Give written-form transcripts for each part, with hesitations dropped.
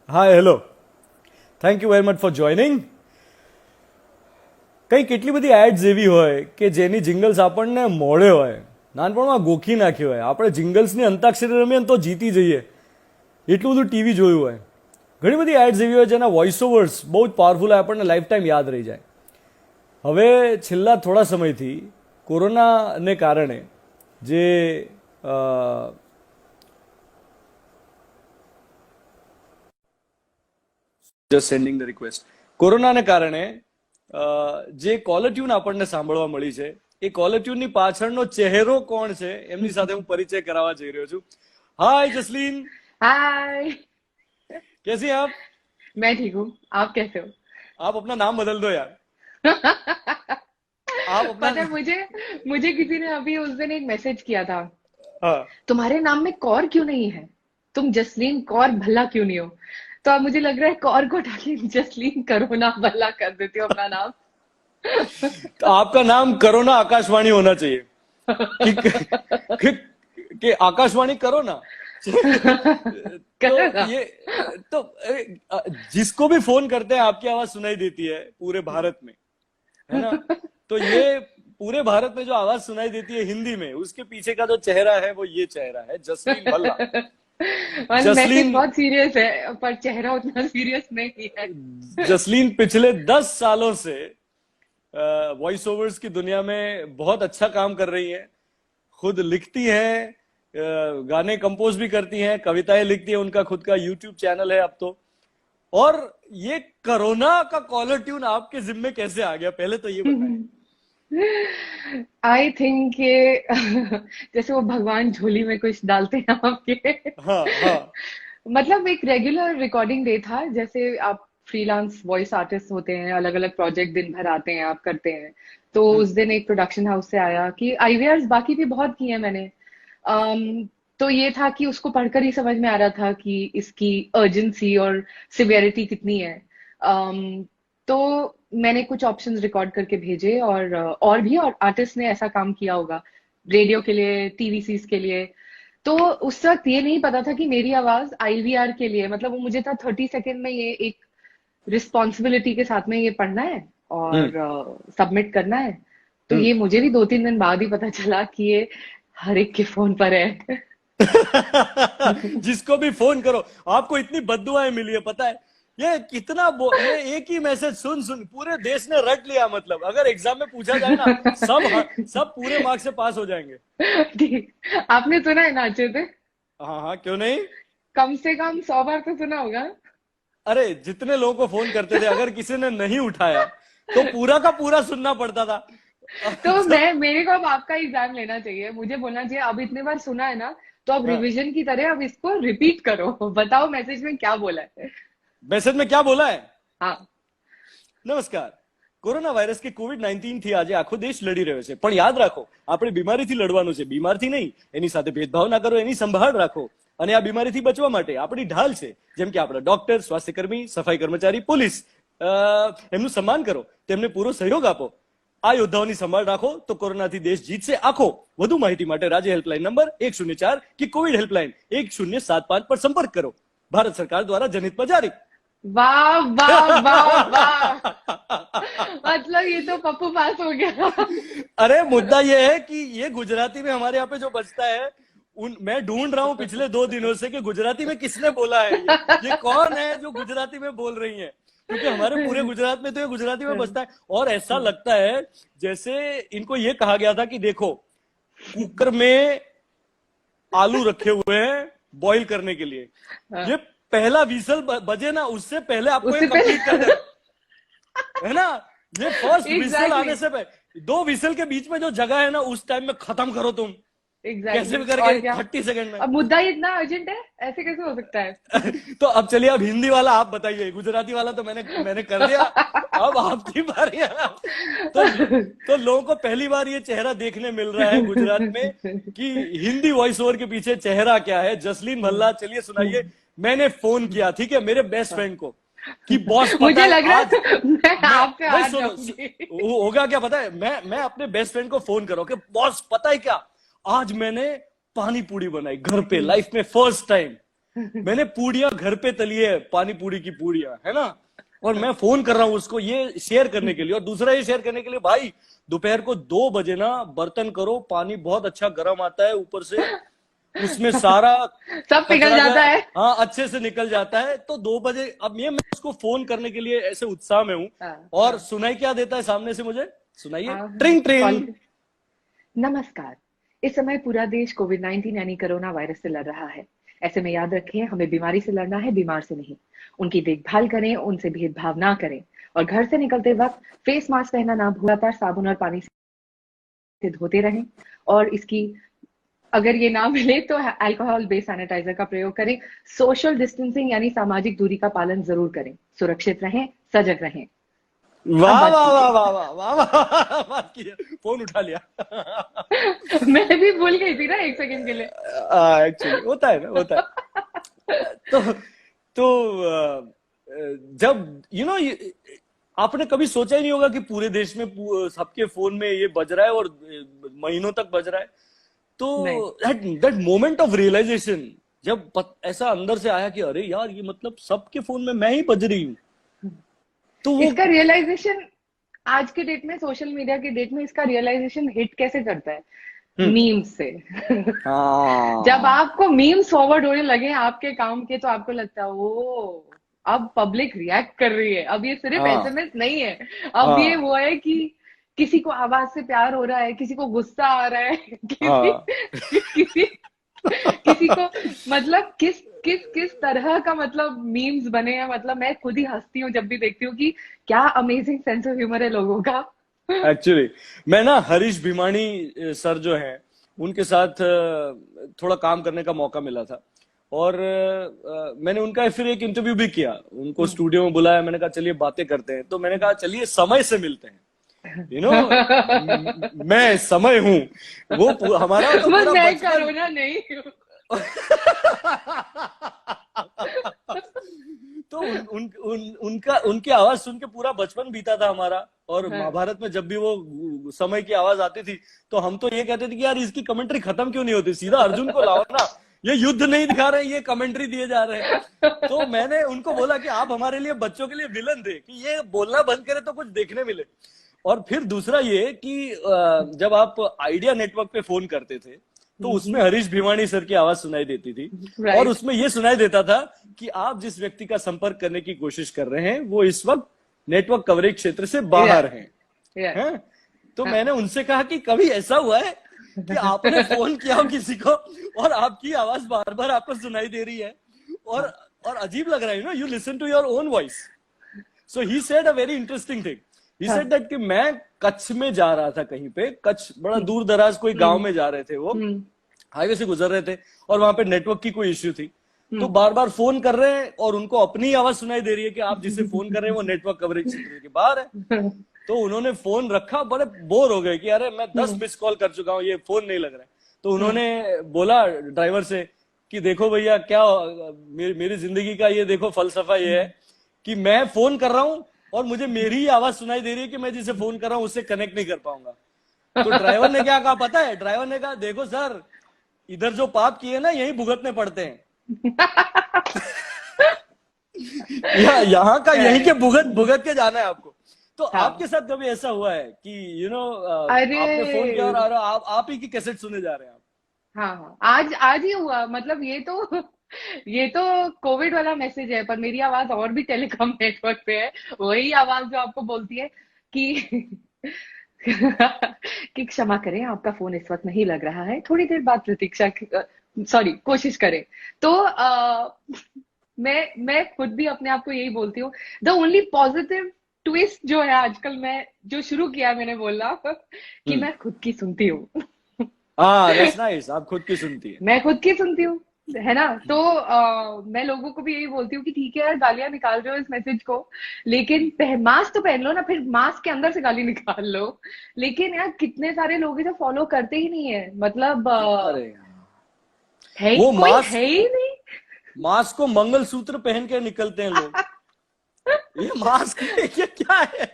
Hi hello thank you very much for joining. કંઈ કેટલી બધી એડ્સ એવી હોય કે જેની જિંગલ્સ આપણને મોડે હોય, નાનપણમાં ગોખી નાખી હોય, આપણે જિંગલ્સની અંતાક્ષરી રમીએ ને તો જીતી જઈએ, એટલું બધું ટીવી જોયું હોય. ઘણી બધી એડ્સ એવી હોય જેના વોઇસ ઓવર્સ બહુ જ પાવરફુલ હોય, આપણને લાઈફ ટાઈમ યાદ રહી જાય. હવે છેલ્લા થોડા સમયથી કોરોનાને કારણે જે જસ્ટ સેન્ડિંગ ધ રિક્વેસ્ટ, કોરોનાને કારણે જે કોલર ટ્યુન આપણને સાંભળવા મળી છે, એ કોલર ટ્યુનની પાછળનો ચહેરો કોણ છે એમની સાથે હું પરિચય કરાવવા જઈ રહ્યો છું. हाय जसलीन, हाय। कैसी हैं आप? मैं ठीक हूँ, आप कैसे हो? आप अपना नाम बदल दो यार. आप अपना पता है मुझे मुझे किसी ने अभी उस दिन एक मैसेज किया था, हाँ, तुम्हारे नाम में कौर क्यों नहीं है, तुम जसलीन कौर भल्ला क्यों नहीं हो? तो अब मुझे लग रहा है कौर को हटा के जसलीन करोना भल्ला कर देती हूँ अपना नाम। तो आपका नाम करो ना आकाशवाणी होना चाहिए कि, कि आकाशवाणी करो ना. करो तो ना। ये तो जिसको भी फोन करते हैं आपकी आवाज सुनाई देती है पूरे भारत में, है ना. तो ये पूरे भारत में जो आवाज सुनाई देती है हिंदी में, उसके पीछे का जो चेहरा है वो ये चेहरा है, जसलीन भल्ला. और मैसेज जसलीन बहुत सीरियस है पर चेहरा उतना सीरियस नहीं है। जसलीन पिछले 10 सालों से वॉइस ओवर्स की दुनिया में बहुत अच्छा काम कर रही हैं. खुद लिखती हैं, गाने कंपोज भी करती हैं, कविताएं लिखती हैं, उनका खुद का यूट्यूब चैनल है अब तो. और ये कोरोना का कॉलर ट्यून आपके जिम्मे कैसे आ गया, पहले तो ये बताएं. आई थिंक ये जैसे वो भगवान झोली में कुछ डालते हैं आपके। हाँ हाँ. मतलब एक रेगुलर रिकॉर्डिंग डे था, जैसे आप फ्रीलांस वॉइस आर्टिस्ट होते हैं, अलग अलग प्रोजेक्ट दिन भर आते हैं, आप करते हैं, तो उस दिन एक प्रोडक्शन हाउस से आया कि आईवीआर बाकी भी बहुत किए हैं मैंने। तो ये था कि उसको पढ़कर ही समझ में आ रहा था कि इसकी अर्जेंसी और सिवियरिटी कितनी है। तो मैंने कुछ ऑप्शंस रिकॉर्ड करके भेजे और भी और आर्टिस्ट ने ऐसा काम किया होगा रेडियो के लिए, टीवी सीरीज के लिए। तो उस वक्त ये नहीं पता था कि मेरी आवाज आईवीआर के लिए, मतलब वो मुझे था 30 सेकेंड में ये एक रिस्पॉन्सिबिलिटी के साथ में ये पढ़ना है और सबमिट करना है। तो ये मुझे भी 2-3 दिन बाद ही पता चला कि ये हर एक के फोन पर है। जिसको भी फोन करो आपको इतनी बद्दुआएं मिली है, पता है. ये कितना ये एक ही मैसेज सुन सुन पूरे देश ने रट लिया. मतलब अगर एग्जाम में पूछा जाए ना, सब पूरे मार्क्स से पास हो जाएंगे. ठीक, आपने सुना है नाचे थे? हाँ हाँ, क्यों नहीं. कम से कम 100 बार तो सुना होगा। अरे जितने लोगों को फोन करते थे, अगर किसी ने नहीं उठाया तो पूरा का पूरा सुनना पड़ता था. तो मेरे को अब आपका एग्जाम लेना चाहिए, मुझे बोलना चाहिए अब इतने बार सुना है ना, तो अब हाँ. रिवीजन की तरह अब इसको रिपीट करो, बताओ मैसेज में क्या बोला है। मैसेज में क्या बोला है. हाँ। નમસ્કાર. કોરોના વાયરસ કે કોવિડ-19 થી આજે આખો દેશ લડી રહ્યો છે, પણ યાદ રાખો આપણે બીમારીથી લડવાનું છે, બીમારથી નહીં. એની સાથે ભેદભાવ ના કરો, એની સંભાળ રાખો. અને આ બીમારીથી બચવા માટે આપણી ઢાલ છે, જેમ કે આપણા ડોક્ટર, સ્વાસ્થ્યકર્મી, સફાઈ કર્મચારી, પોલીસ, એમનું સન્માન કરો, તેમને પૂરો સહયોગ આપો. આ યોદ્ધાઓની સંભાળ રાખો તો કોરોનાથી દેશ જીતશે આખો. વધુ માહિતી માટે રાજ્ય હેલ્પલાઇન નંબર 104 की कोविड हेल्पलाइन 1075 पर संपर्क करो. भारत सरकार द्वारा जनहित में जारी. वाह वाह वाह वाह, मतलब ये तो पप्पू पास हो गया। अरे मुद्दा ये है कि ये गुजराती में हमारे यहाँ पे जो बजता है, मैं ढूंढ रहा हूँ पिछले 2 दिनों से कि गुजराती में किसने बोला है, ये कौन है जो गुजराती में बोल रही है. क्योंकि हमारे पूरे गुजरात में तो ये गुजराती में बजता है. और ऐसा लगता है जैसे इनको ये कहा गया था कि देखो कुकर में आलू रखे हुए हैं बॉईल करने के लिए, ये पहला विसल बजे ना, उससे पहले आपको ये कंप्लीट कर देना है ना. ये फर्स्ट विसल आने से पहले 2 विसल के बीच में जो जगह है ना, उस टाइम में खत्म करो तुम. कैसे भी करके 30 सेकंड में. अब मुद्दा ही इतना अर्जेंट है, ऐसे कैसे हो सकता है? तो अब चलिए, अब हिंदी वाला आप बताइए, गुजराती वाला तो मैंने कर दिया, अब आपकी बारी है. तो लोगों को पहली बार ये चेहरा देखने मिल रहा है गुजरात में कि हिंदी वॉइस ओवर के पीछे चेहरा क्या है. जसलीन भल्ला, चलिए सुनाइए. मैंने फोन किया, ठीक है, मेरे बेस्ट फ्रेंड को कि बॉस मुझे लग रहा है मैं आप पे आ जाऊंगी. होगा क्या पता है, मैं अपने बेस्ट फ्रेंड को फोन करो कि बॉस पता है क्या, आज मैंने पानी पूरी बनाई घर पे, लाइफ में फर्स्ट टाइम. मैंने पूड़ियां घर पे तली है, पानी पूरी की पूड़ियां, है ना, और मैं फोन कर रहा हूँ उसको ये शेयर करने के लिए, और दूसरा ये शेयर करने के लिए, भाई दोपहर को 2 बजे ना बर्तन करो, पानी बहुत अच्छा गर्म आता है, ऊपर से उसमें सारा सब पिघल कचरा जो जाता है, है। हाँ, अच्छे से निकल जाता है। तो 2 बजे अब ये मैं उसको फोन करने के लिए ऐसे उत्साह में हूँ, हाँ और हाँ सुनाई क्या देता है सामने से मुझे, सुनाइए, हाँ हाँ। ट्रिंग कॉल। ट्रिंग। नमस्कार। इस समय पूरा देश कोविड-19 यानी कोरोना वायरस से लड़ रहा है। ऐसे में याद रखें, हमें बीमारी से लड़ना है, बीमार से नहीं। उनकी देखभाल करें, उनसे भेदभाव ना करें, और घर से निकलते वक्त फेस मास्क पहनना ना भूलें, लगातार साबुन और पानी से धोते रहें। और इसकी अगर ये ना मिले तो अल्कोहल बेस्ड सैनिटाइजर का प्रयोग करें। सोशल डिस्टेंसिंग यानी सामाजिक दूरी का पालन जरूर करें। सुरक्षित रहें, सजग रहें। अब वाह बात वाह वाह कीजिए। वाह वाह वाह वाह, बात की है। फोन उठा लिया। मैं भी भूल गई थी ना एक सेकंड के लिए। एक्चुअली होता है ना, होता है। तो जब आपने कभी सोचा ही नहीं होगा कि पूरे देश में सबके फोन में ये बज रहा है, और महीनों तक बज रहा है। तो नहीं, दैट मोमेंट ऑफ रियलाइजेशन, जब ऐसा अंदर से आया कि अरे यार, ये मतलब सबके फोन में मैं ही बज रही हूँ, तो वो इसका रियलाइजेशन आज के डेट में, सोशल मीडिया के डेट में, इसका रियलाइजेशन हिट कैसे करता है? हम्म। मीम्स से। जब हाँ आपको मीम्स फॉरवर्ड होने लगे आपके काम के, तो आपको लगता है ओ, अब पब्लिक रिएक्ट कर रही है, अब ये सिर्फ हाँ एसएमएस नहीं है, अब ये हाँ वो है कि किसी को आवाज से प्यार हो रहा है, किसी को गुस्सा आ रहा है, हाँ। किसी किसी को, मतलब किस किस किस तरह का मतलब मीम्स बने हैं। मतलब मैं खुद ही हंसती हूँ जब भी देखती हूँ कि क्या अमेजिंग सेंस ऑफ ह्यूमर है लोगों का। एक्चुअली मैं ना हरीश भीमानी सर जो हैं, उनके साथ थोड़ा काम करने का मौका मिला था, और मैंने उनका फिर एक इंटरव्यू भी किया, उनको स्टूडियो में बुलाया, मैंने कहा चलिए बातें करते हैं, तो मैंने कहा चलिए समय से मिलते हैं, मैं समय हूं, हमारा तो बस पूरा मैं बचपन। कोरोना नहीं हूँ। तो उनका उनकी आवाज सुन के पूरा बचपन बीता था हमारा, और हाँ, महाभारत में जब भी वो समय की आवाज आती थी, तो हम तो ये कहते थे कि यार इसकी कमेंट्री खत्म क्यों नहीं होती, सीधा अर्जुन को लाओ ना, ये युद्ध नहीं दिखा रहे, ये कमेंट्री दिए जा रहे हैं। तो मैंने उनको बोला कि आप हमारे लिए, बच्चों के लिए विलन थे, कि ये बोलना बंद करे तो कुछ देखने मिले। और फिर दूसरा ये कि जब आप आइडिया नेटवर्क पे फोन करते थे, तो उसमें हरीश भिवानी सर की आवाज सुनाई देती थी, और राइट। उसमें यह सुनाई देता था कि आप जिस व्यक्ति का संपर्क करने की कोशिश कर रहे हैं, वो इस वक्त नेटवर्क कवरेज क्षेत्र से या बाहर हैं। या हैं? तो हाँ। मैंने उनसे कहा कि कभी ऐसा हुआ है कि आपने फोन किया हो किसी को, और आपकी आवाज बार बार आपको सुनाई दे रही है, और और अजीब लग रहा है, you listen to your own voice. So he said a very interesting thing. He हाँ। सेड दैट कि मैं कच्छ में जा रहा था कहीं पे, कच्छ बड़ा दूर दराज कोई गांव में जा रहे थे, वो हम्म हाईवे से गुजर रहे थे, और वहां पे नेटवर्क की कोई इश्यू थी। तो हम्म बार बार फोन कर रहे हैं, और उनको अपनी आवाज सुनाई दे रही है कि आप जिसे फोन कर रहे हैं वो नेटवर्क कवरेज क्षेत्र के बाहर है। तो उन्होंने फोन रखा, बड़े बोर हो गए कि अरे मैं 10 मिस कॉल कर चुका हूँ, ये फोन नहीं लग रहा है। तो उन्होंने बोला ड्राइवर से कि देखो भैया, क्या मेरी जिंदगी का ये देखो फलसफा ये है कि मैं फोन कर रहा हूं, और मुझे मेरी ही आवाज सुनाई दे रही है कि मैं जिसे फोन कर रहा हूं उससे कनेक्ट नहीं कर पाऊंगा। तो ड्राइवर ने क्या कहा पता है? ड्राइवर ने कहा देखो सर, इधर जो पाप किए ना यही भुगतने पड़ते हैं। यहाँ का यहीं के भुगत भुगत के जाना है आपको। तो हाँ। आपके साथ कभी ऐसा हुआ है कि अरे आपने फोन किया, और आप ही की कैसेट सुने जा रहे हैं आप? हाँ हाँ, आज आज ही हुआ। मतलब ये तो कोविड वाला मैसेज है, पर मेरी आवाज और भी टेलीकॉम नेटवर्क पे है। वही आवाज जो आपको बोलती है कि कि क्षमा करें, आपका फोन इस वक्त नहीं लग रहा है, थोड़ी देर बाद प्रतीक्षा, सॉरी, कोशिश करें। तो मैं खुद भी अपने आप को यही बोलती हूँ। द ओनली पॉजिटिव ट्विस्ट जो है आजकल, मैं जो शुरू किया मैंने बोलना, कि हम्म। मैं खुद की सुनती हूँ। हाँ, दैट्स नाइस, आप खुद की सुनती है। मैं खुद की सुनती हूँ, है ना। तो मैं लोगों को भी यही बोलती हूँ कि ठीक है यार, गालियां निकाल रहे हो इस मैसेज को, लेकिन मास्क तो पहन लो ना, फिर मास्क के अंदर से गाली निकाल लो। लेकिन यार कितने सारे लोग हैं जो फॉलो करते ही नहीं है। मतलब अरे है वो कोई है ही नहीं। मास्क को मंगलसूत्र पहन के निकलते हैं लोग। ये मास्क ये क्या है?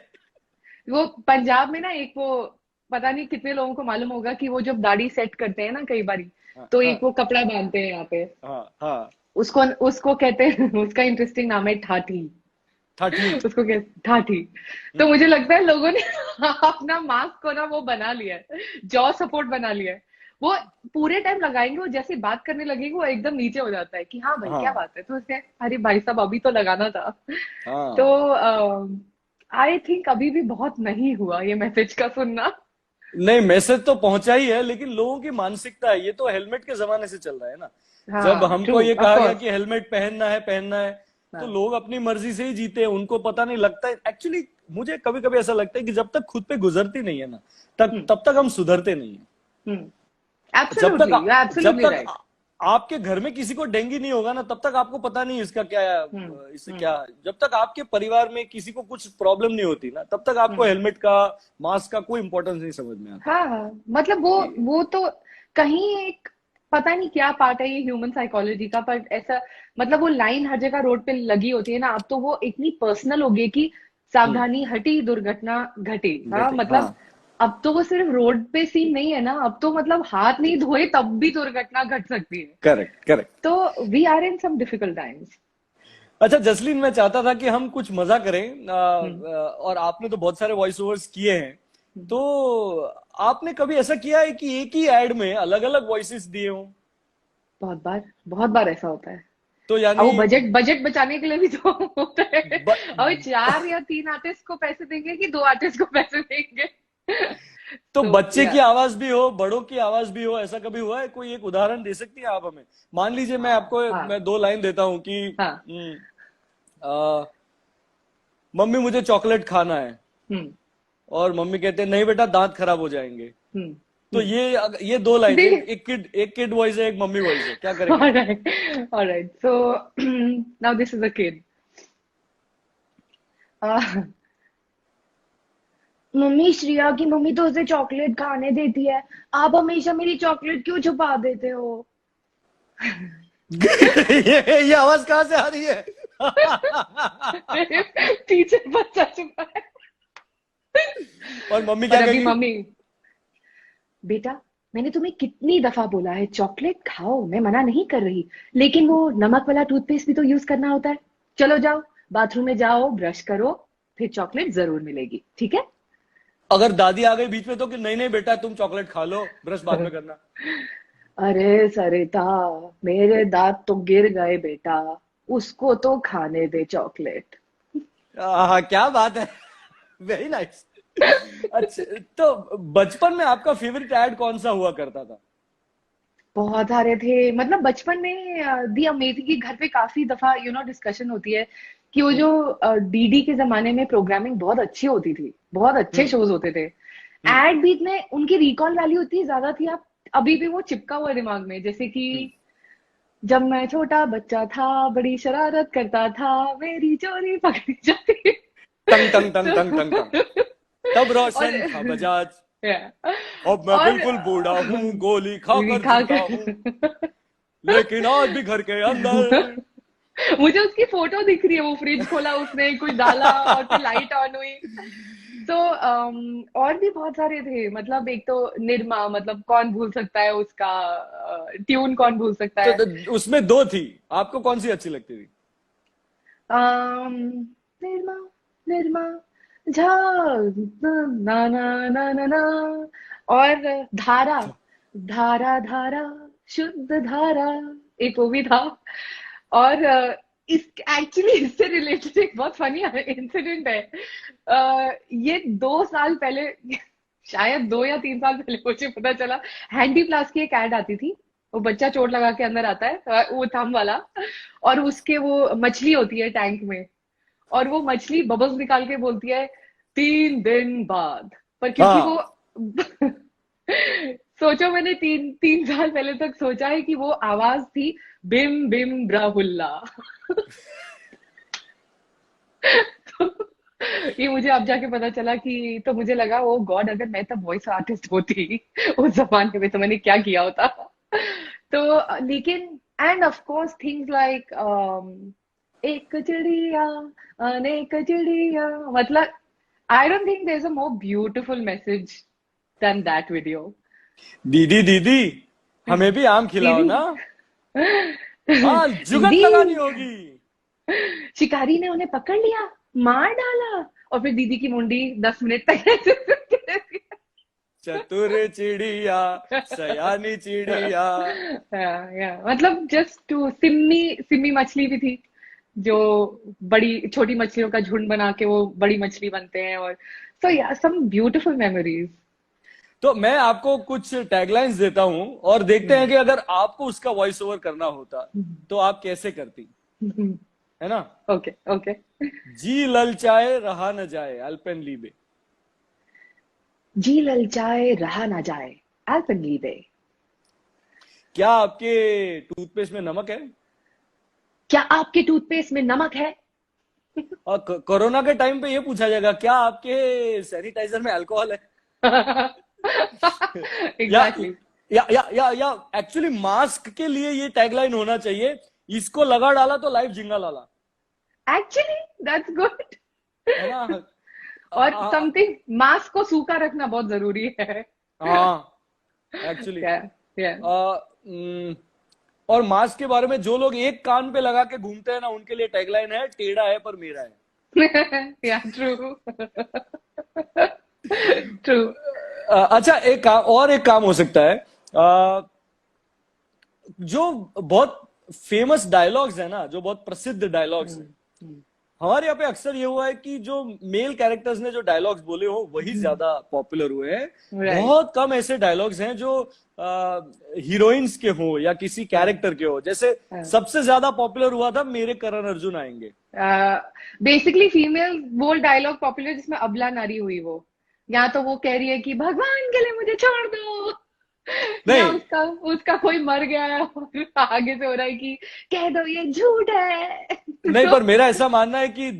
वो पंजाब में ना, एक वो, पता नहीं कितने लोगों को मालूम होगा कि वो जब दाढ़ी सेट करते हैं ना कई बारी, हाँ तो हाँ एक वो कपड़ा बांधते हैं यहाँ पे। हाँ हाँ उसको उसको कहते हैं, उसका इंटरेस्टिंग नाम है ठाठी। ठाठी। उसको कहते ठाठी। तो मुझे लगता है लोगों ने अपना मास्क को ना वो बना लिया है, जॉ सपोर्ट बना लिया है। वो पूरे टाइम लगाएंगे, वो जैसे बात करने लगेंगे वो एकदम नीचे हो जाता है कि हाँ भाई क्या हाँ बात है, तो उसने अरे भाई साहब अभी तो लगाना था। तो हाँ। आई थिंक अभी भी बहुत नहीं हुआ ये मैसेज का सुनना। नहीं, मैसेज तो पहुंचा ही है, लेकिन लोगों की मानसिकता है, ये तो हेलमेट के जमाने से चल रहा है ना। जब हाँ ट्रू, हमको ये ऑफ कहा गया कोर्स। कि हेलमेट पहनना है, पहनना है, तो हाँ। लोग अपनी मर्जी से ही जीते हैं, उनको पता नहीं लगता है एक्चुअली। मुझे कभी कभी ऐसा लगता है कि जब तक खुद पे गुजरती नहीं है ना, हम्म तब तक हम सुधरते नहीं है। हम्म। जब तक एब्सोल्युटली, यू आर जब एब्सोल्युटली तक राइट। आपके घर में किसी को डेंगू नहीं होगा ना, तब तक आपको पता नहीं इसका क्या है, हम्म इससे हम्म क्या। जब तक आपके परिवार में किसी को कुछ प्रॉब्लम नहीं होती ना, तब तक आपको हम्म। हेलमेट का, मास्क का कोई इंपॉर्टेंस नहीं समझ में आता। हाँ हाँ, मतलब वो तो कहीं एक पता नहीं क्या पार्ट है ये ह्यूमन साइकोलॉजी का, पर ऐसा मतलब वो लाइन हर जगह रोड पे लगी होती है ना, अब तो वो इतनी पर्सनल हो गई कि हम्म। सावधानी हटी दुर्घटना घटी। हाँ घटे, हाँ। मतलब अब तो वो सिर्फ रोड पे सीन नहीं है ना, अब तो मतलब हाथ नहीं धोए तब भी दुर्घटना घट सकती है। Correct correct. तो we are in some difficult times. अच्छा जसलीन, मैं चाहता था कि हम कुछ मजा करें, हम्म और आपने तो बहुत सारे वॉइस ओवर्स किए हैं, हम्म। तो आपने कभी ऐसा किया है कि एक ही एड में अलग अलग वॉइसेस दिए हों? बहुत बार ऐसा होता है। तो अब यानी वो बजट बजट बचाने के लिए भी तो होता है। ब, अब 4 या 3 आर्टिस्ट को पैसे देंगे कि 2 आर्टिस्ट को पैसे देंगे। तो तो बच्चे या की आवाज भी हो, बड़ों की आवाज भी हो, ऐसा कभी हुआ है? कोई एक उदाहरण दे सकती हैं आप हमें? मान लीजिए मैं हाँ आपको, हाँ मैं दो लाइन देता हूं कि हाँ। मम्मी मुझे चॉकलेट खाना है, हम्म और मम्मी कहते हैं नहीं बेटा दांत खराब हो जाएंगे। हम्म तो ये दो लाइन, दे एक किड वॉइस है, एक मम्मी वॉइस है, क्या करेंगे? Alright so now this is a kid. Mummy, Shreya की मम्मी तो उसे चॉकलेट खाने देती है, आप हमेशा मेरी चॉकलेट क्यों छुपा देते हो? ये आवाज कहाँ से आ रही है? मेरे पीछे बच्चा छुपा है। और मम्मी और क्या अभी कहेगी? मम्मी, बेटा मैंने तुम्हें कितनी दफा बोला है चॉकलेट खाओ, मैं मना नहीं कर रही, लेकिन वो नमक वाला टूथपेस्ट भी तो यूज करना होता है। चलो जाओ, बाथरूम में जाओ, ब्रश करो, फिर चॉकलेट जरूर मिलेगी, ठीक है? अगर दादी आ गई बीच में तो कि नहीं नहीं बेटा तुम चॉकलेट खा लो, ब्रश बाद में करना। अरे सरिता, मेरे दांत तो गिर गए बेटा, उसको तो खाने दे चॉकलेट। क्या बात है। Very nice. अच्छा, तो बचपन में आपका फेवरेट ऐड कौन सा हुआ करता था? बहुत सारे थे, मतलब बचपन में दी अमेजिंग की घर पे काफी दफा डिस्कशन होती है कि वो हम्म जो डीडी के जमाने में प्रोग्रामिंग बहुत अच्छी होती थी, बहुत अच्छे हम्म शोज होते थे। हम्म एड भी इतने, उनकी रिकॉल वैल्यू इतनी ज्यादा थी, आप अभी भी वो चिपका हुआ है दिमाग में, जैसे कि हम्म। जब मैं छोटा बच्चा था, बड़ी शरारत करता था, मेरी चोरी पकड़ी जाती। टंग टंग टंग तो टंग टंग टंग। तब और रोशन था बजाज, अब मैं और बिल्कुल बूढ़ा हूँ, गोली गोली खाकर खा जिंदा हूँ, कर लेकिन आज भी घर के अंदर। मुझे उसकी फोटो दिख रही है, वो फ्रिज खोला उसने, कुछ डाला और फिर लाइट ऑन हुई। तो और भी बहुत सारे थे, मतलब एक तो निरमा, मतलब कौन भूल सकता है उसका ट्यून, कौन भूल सकता है? उसमें दो थी, आपको कौन सी अच्छी लगती थी? अम, निरमा निरमा झाग ना ना ना ना ना, और धारा धारा धारा शुद्ध धारा, एक वो भी था। और इस एक्चुअली इससे रिलेटेड एक बहुत फनी इंसिडेंट है। ये 2 साल पहले, शायद 2 या 3 साल पहले मुझे पता चला, हैंडी प्लास की एक ऐड आती थी। वो बच्चा चोट लगा के अंदर आता है, वो थंब वाला, और उसके वो मछली होती है टैंक में, और वो मछली बबल्स निकाल के बोलती है 3 दिन बाद, पर क्योंकि वो हाँ। सोचो, मैंने 3 साल पहले तक सोचा है कि वो आवाज थी बिम बिम ब्राहुल्ला। तो ये मुझे अब जाके पता चला कि, तो मुझे लगा ओ गॉड, अगर मैं तब वॉइस आर्टिस्ट होती उस जमाने में तो मैंने क्या किया होता। तो लेकिन end of course things like एक चिड़िया अनेक चिड़िया, मतलब I don't think there is a more beautiful message than that video. दीदी दीदी, हमें भी आम खिलाओ दीदी, ना। हाँ, जुगत दी लगानी होगी। शिकारी ने उन्हें पकड़ लिया, मार डाला, और फिर दीदी की मुंडी 10 मिनट तक ऐसे चतुर चिड़िया, सयानी चिड़िया। मतलब जस्ट टू सिम्मी सिम्मी मछली भी थी, जो बड़ी छोटी मछलियों का झुंड बना के वो बड़ी मछली बनते हैं, और सो या सम ब्यूटीफुल मेमोरीज। तो मैं आपको कुछ टैगलाइंस देता हूं और देखते हैं कि अगर आपको उसका वॉइस ओवर करना होता तो आप कैसे करती, है ना? Okay okay. जी ललचाए रहा न जाए, अल्पेनलीबे। जी ललचाए रहा ना जाए, अल्पेनलीबे। क्या आपके टूथपेस्ट में नमक है? क्या आपके टूथपेस्ट में नमक है? और कोरोना के टाइम पे ये पूछा जाएगा, क्या आपके सैनिटाइजर में अल्कोहल है? या एग्जैक्टली। या एक्चुअली मास्क के लिए ये टैगलाइन होना चाहिए, इसको लगा डाला तो लाइफ जिंगा लाला। Actually that's good. है ना? और समथिंग, मास्क को सूखा रखना बहुत जरूरी है। हाँ, एक्चुअली। या या और मास्क के बारे में जो लोग एक कान पे लगा के घूमते हैं ना, उनके लिए टैगलाइन है, टेढ़ा है पर मेरा है। या ट्रू ट्रू। अच्छा, एक काम हो सकता है। जो बहुत फेमस डायलॉग्स है ना, जो बहुत प्रसिद्ध डायलॉग्स है, हमारे यहाँ पे अक्सर ये हुआ है कि जो मेल कैरेक्टर्स ने जो डायलॉग्स बोले हो वही ज्यादा पॉपुलर हुए हैं। राइट। बहुत कम ऐसे डायलॉग्स हैं जो हीरोइंस के हो या किसी कैरेक्टर के हो। जैसे सबसे ज्यादा पॉपुलर हुआ था मेरे करण अर्जुन आएंगे। बेसिकली फीमेल बोल डायलॉग पॉपुलर जिसमें अबला नारी हुई वो, या तो वो कह रही है कि भगवान के लिए मुझे छोड़ दो, या नहीं उसका उसका कोई मर गया है और आगे से हो रहा है कि कह दो ये झूठ है। नहीं, तो पर मेरा ऐसा मानना है कि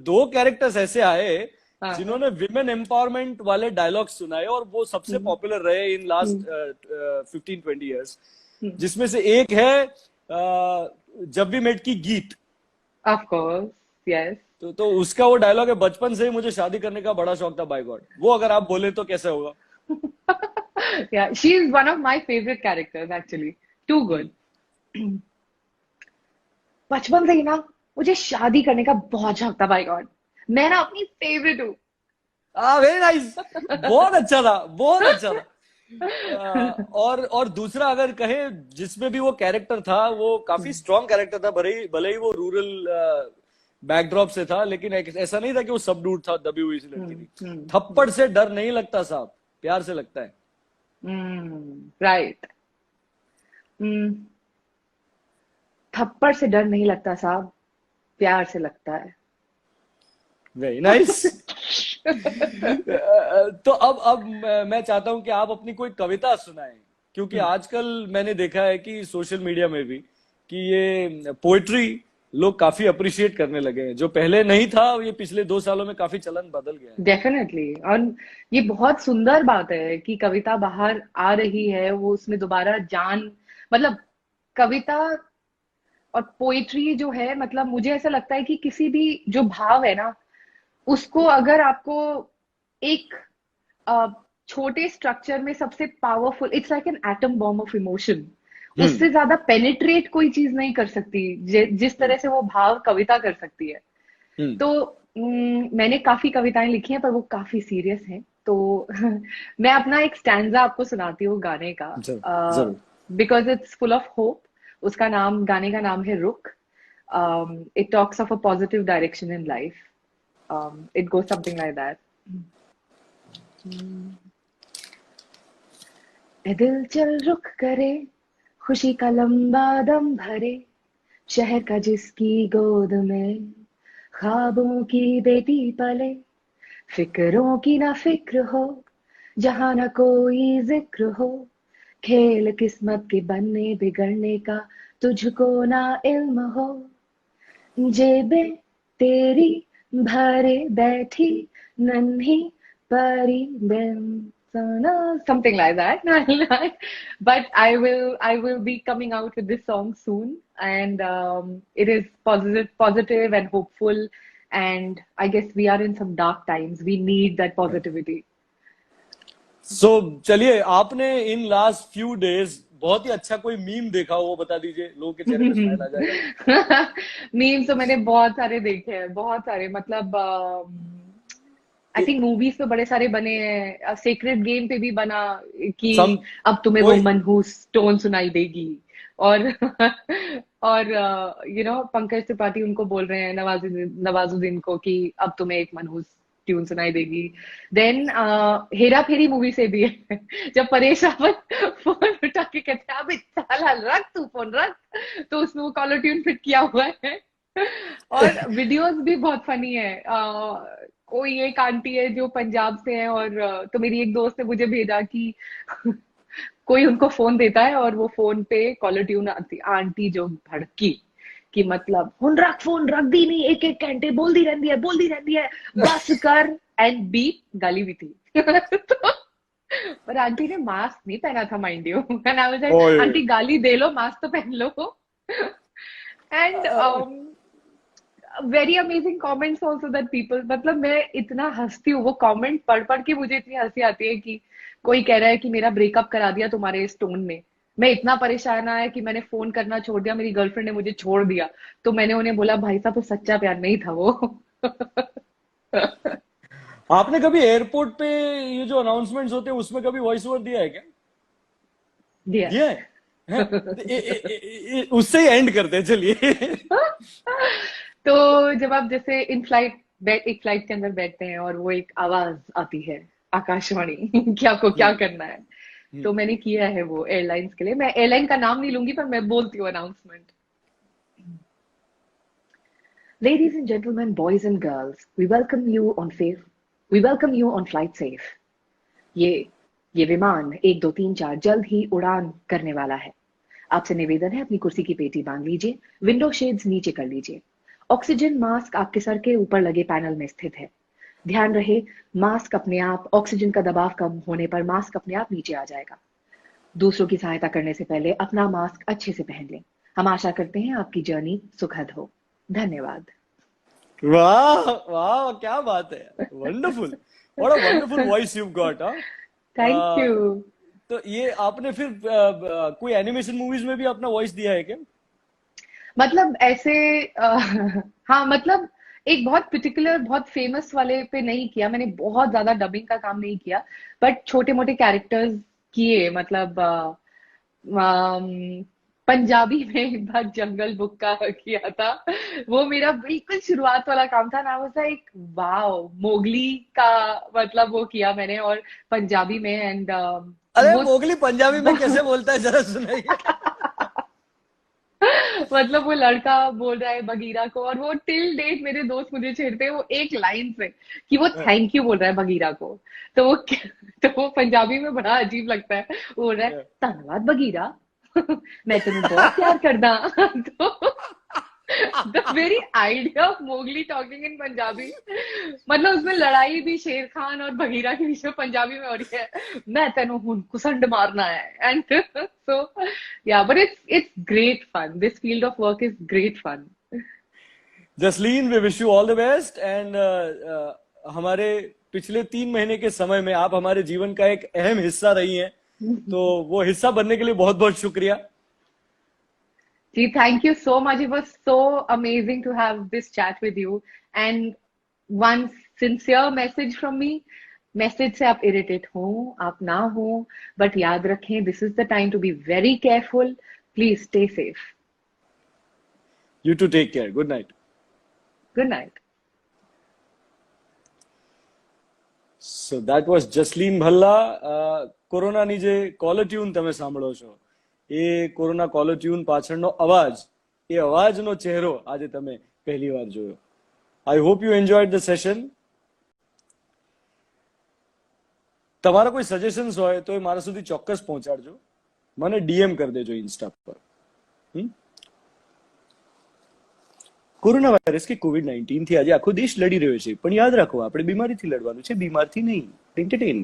दो कैरेक्टर्स ऐसे आए हाँ। जिन्होंने विमेन एम्पावरमेंट वाले डायलॉग सुनाए और वो सबसे पॉपुलर रहे इन लास्ट 15-20 ईयर्स। जिसमें से एक है जब वी मेट की गीत। Of course. यस। तो उसका वो डायलॉग है, बचपन से ही मुझे शादी करने का बड़ा शौक था बाय गॉड। वो अगर आप बोले तो कैसा होगा? Yeah, she is one of my favorite characters actually. Too good. बचपन से ही ना मुझे शादी करने का बहुत शौक था, बाय गॉड। मैं ना अपनी फेवरेट हूँ। Very nice. बहुत अच्छा था, बहुत अच्छा था। और दूसरा अगर कहे, जिसमें भी वो कैरेक्टर था वो काफी स्ट्रॉन्ग कैरेक्टर था, भले ही वो रूरल बैकड्रॉप से था, लेकिन ऐसा नहीं था कि वो सब डूड था, दबी हुई सी लड़की थी। थप्पड़ से डर नहीं लगता साहब, प्यार से लगता है। राइट। थप्पड़ से डर नहीं लगता साहब, प्यार से लगता है। Very nice. तो अब मैं चाहता हूं कि आप अपनी कोई कविता सुनाएं, क्योंकि आजकल मैंने देखा है कि सोशल मीडिया में भी कि ये पोएट्री लोग काफी अप्रिशिएट करने लगे हैं। जो पहले नहीं था, ये पिछले 2 सालों में काफी चलन बदल गया है। डेफिनेटली। और ये बहुत सुंदर बात है कि कविता बाहर आ रही है, वो उसमें दोबारा जान, मतलब कविता और पोइट्री जो है, मतलब मुझे ऐसा लगता है कि किसी भी जो भाव है ना, उसको अगर आपको एक अ, छोटे स्ट्रक्चर में सबसे powerful, it's like an atom bomb of emotion, hmm. उससे ज्यादा पेनिट्रेट कोई चीज नहीं कर सकती जिस तरह से वो भाव कविता कर सकती है। हम्म। तो मैंने काफी कविताएं लिखी हैं पर वो काफी सीरियस हैं, तो मैं अपना एक स्टैंजा आपको सुनाती हूँ गाने का, जरूर जरूर। Because it's full of hope. उसका नाम, गाने का नाम है Ruk. It talks of a positive direction in life. It goes something like that. ए दिल चल रुक करे, खुशी का लंबा दम भरे, शहर का जिसकी गोद में ख्वाबों की बेटी पले, फिक्रों की ना फिक्र हो, जहां ना कोई जिक्र हो, खेल किस्मत के बनने बिगड़ने का तुझको ना इल्म हो, जेबे तेरी भरे बैठी नन्ही परी बिन, something like that. But I will be coming out with this song soon, and it is positive and hopeful, and I guess we are in some dark times. We need that positivity. चलिए, आपने in last few days बहुत ही अच्छा कोई meme देखा हो वो बता दीजिए, लोगों के चेहरे पे स्माइल आ जाएगा। मीम्स तो मैंने बहुत सारे देखे हैं, बहुत सारे, मतलब आई थिंक मूवीज तो बड़े सारे बने हैं, सेक्रेड गेम पे भी बना कि सम अब तुम्हें वो कोई मनहूस टोन सुनाई देगी, और और पंकज त्रिपाठी उनको बोल रहे हैं नवाजुद्दीन को कि अब तुम्हें एक मनहूस ट्यून सुनाई देगी। देन हेरा फेरी मूवी से भी है जब परेश रावल फोन उठा के कहते हैं अबे साला रख तू फोन रख, तो उसमें वो कॉलर ट्यून फिट किया हुआ है। और वीडियोस भी बहुत फनी है। कोई एक आंटी है जो पंजाब से है, और तो मेरी एक दोस्त ने मुझे भेजा कि कोई उनको फोन देता है और वो फोन पे कॉलर ट्यून आती, आंटी जो भड़की कि मतलब फोन रख दी नहीं, एक एक घंटे बोल दी रहती है बस कर, एंड बीप गाली भी थी। तो पर आंटी ने मास्क नहीं पहना था, mind you, and I was like ओए आंटी गाली दे लो, मास्क तो पहन लो। And very amazing comments also that people, मतलब मैं इतना हंसती हूँ वो कमेंट पढ़ पढ़ के, मुझे इतनी हंसी आती है कि कोई कह रहा है कि मेरा ब्रेकअप करा दिया तुम्हारे इस टोन ने, मैं इतना परेशान आया कि मैंने फोन करना छोड़ दिया, मेरी गर्लफ्रेंड ने मुझे छोड़ दिया, तो मैंने उन्हें बोला भाई साहब वो सच्चा प्यार नहीं था वो। आपने कभी एयरपोर्ट पे ये जो अनाउंसमेंट्स होते हैं उसमें कभी वॉइस ओवर दिया है क्या? दिया दिया है? हैं? तो उससे ही एंड करते हैं चलिए। तो जब आप जैसे इन फ्लाइट एक फ्लाइट के अंदर बैठते हैं और वो एक आवाज आती है आकाशवाणी कि आपको क्या हम्म, करना है, हम्म। तो मैंने किया है वो एयरलाइंस के लिए। मैं एयरलाइन का नाम नहीं लूंगी पर मैं बोलती हूँ announcement. Ladies and gentlemen, boys and girls, we welcome you on flight safe. ये ये विमान 1 2 3 4 जल्द ही उड़ान करने वाला है। आपसे निवेदन है अपनी कुर्सी की पेटी बांध लीजिए, विंडो शेड्स नीचे कर लीजिए। ऑक्सीजन मास्क आपके सर के ऊपर लगे पैनल में स्थित है। ध्यान रहे, मास्क अपने आप, ऑक्सीजन का दबाव कम होने पर मास्क अपने आप नीचे आ जाएगा। दूसरों की सहायता करने से पहले अपना मास्क अच्छे से पहन लें। हम आशा करते हैं आपकी जर्नी सुखद हो। धन्यवाद। वाह वाह, क्या बात है, wonderful, what a wonderful voice you got. Thank you. तो ये आपने फिर कोई एनिमेशन मूवीज में भी अपना वॉइस दिया है क्या? मतलब ऐसे हाँ, मतलब एक बहुत पर्टिकुलर बहुत फेमस वाले पे नहीं किया मैंने, बहुत ज्यादा डबिंग का काम नहीं किया, बट छोटे मोटे कैरेक्टर्स किए। मतलब पंजाबी में एक बार जंगल बुक का किया था, वो मेरा बिल्कुल शुरुआत वाला काम था ना, वो एक वाओ मोगली का, मतलब वो किया मैंने, और पंजाबी में, एंड अरे वो मोगली पंजाबी में कैसे बोलता है, जरा सुनाइए। मतलब वो लड़का बोल रहा है बगीरा को, और वो टिल डेट मेरे दोस्त मुझे छेड़ते हैं वो एक लाइन से कि वो थैंक यू बोल रहा है बगीरा को। तो वो तो वो पंजाबी में बड़ा अजीब लगता है, वो बोल रहा है धन्यवाद बगीरा, मैं तेनू बहुत प्यार करदा। तो the very idea of Mowgli talking in Punjabi, मतलब उसमें लड़ाई भी शेर खान और बगीरा के बीच में पंजाबी में हो रही है, मैं तेनू हुन कुसंड मारना है, and so yeah, but it's great fun, this field of work is great fun. Jasleen, we wish you all the best, and हमारे पिछले 3 महीने के समय में आप हमारे जीवन का एक अहम हिस्सा रही हैं, तो वो हिस्सा बनने के लिए बहुत बहुत शुक्रिया। जी, thank you so much, it was so amazing to have this chat with you, and one sincere message from me, message से आप इरिटेट हो, आप ना हो, बट याद रखें this is the time to be very careful, please stay safe. You too take care, good night. Good night. So that was Jasleen Bhalla. કોરોનાની જે કોલર ટ્યુન તમે સાંભળો છો, એ કોરોના કોલર ટ્યુન પાછળનો અવાજ, એ અવાજનો ચહેરો આજે તમે પહેલી વાર જોયો. I hope you enjoyed the session. તમારા કોઈ સજેશન્સ હોય તો એ મારા સુધી ચોક્કસ પહોંચાડજો, મને ડીએમ કરી દેજો ઇન્સ્ટા પર. કોરોના વાયરસ કે COVID-19 થી આજે આખો દેશ લડી રહ્યો છે, પણ યાદ રાખો આપણે બીમારીથી લડવાનું છે, બીમારથી નહીં. એન્ટરટેન